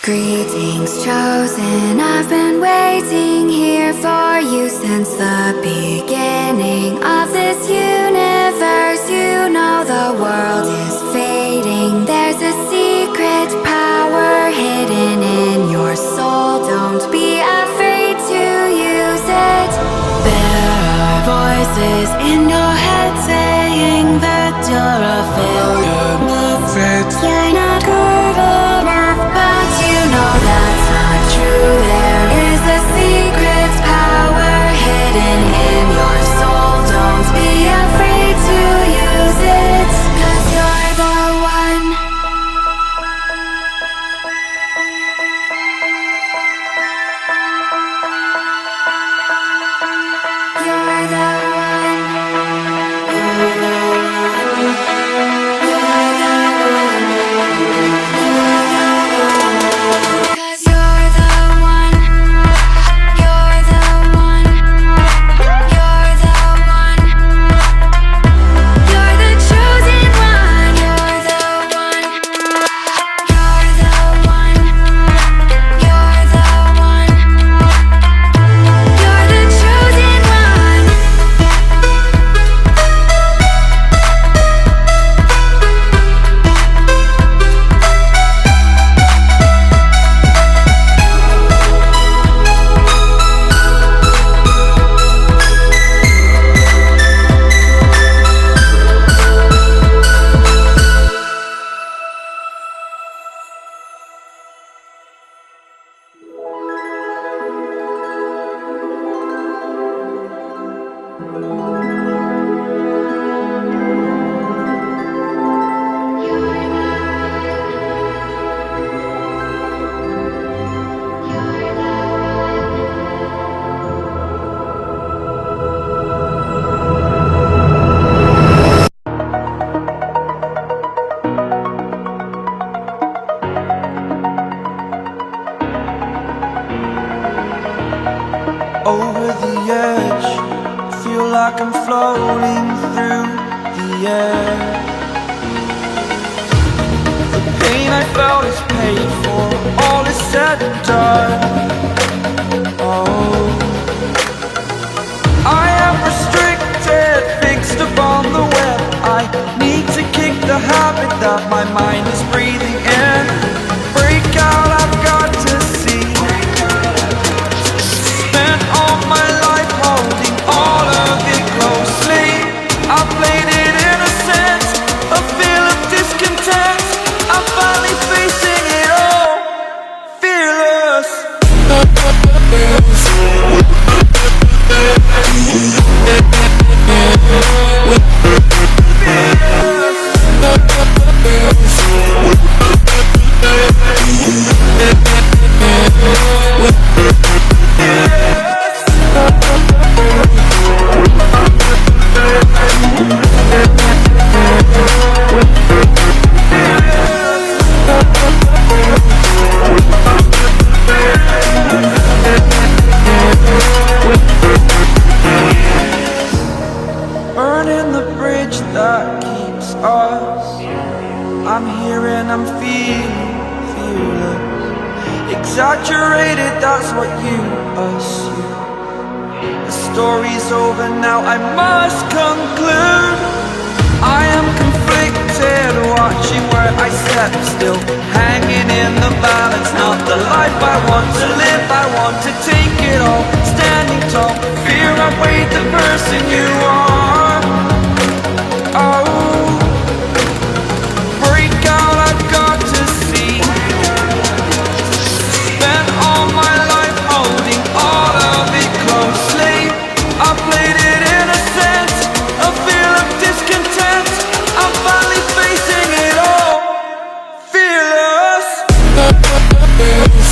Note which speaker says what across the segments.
Speaker 1: Greetings chosen, I've been waiting here for you since the beginning of this universe. You know the world is fading. There's a secret power hidden in your soul. Don't be afraid to use it. There are voices in your head saying that you're a failure. You're not good enough, but you know that's not true. There is a secret power hidden in your soul. Don't be afraid to use it, 'cause you're the one. You're the one. You're the one. You're the one. Cause you're the one. You're the one. You're the one. You're the chosen one. You're the one. You're the one. You're the one. You're the chosen one.
Speaker 2: Over the edge, feel like I'm floating through the air. The pain I felt is paid for, all is said and done. Oh, I am restricted, fixed upon the web. I need to kick the habit that my mind is breathing in. Break out, I've got to see. Spent all my life holding all of it closely. I played it innocent, a feel of discontent. I'm finally facing it all, fearless. Burning the bridge that keeps us. I'm here and I'm feeling fearless. Exaggerated, that's what you assume. The story's over now, I must conclude. I am conflicted, watching where I step still, hanging in the balance. Not the life I want to live, I want to take it all. Standing tall, fear I weighed the person you are. Oh, break out, I've got to see. Spent all my life holding all of it closely. I played it innocent, a feel of discontent. I'm finally facing it all, fearless.
Speaker 3: Fearless.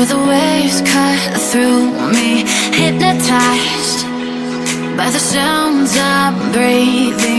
Speaker 1: Hear the waves cut through me, hypnotized by the sounds I'm breathing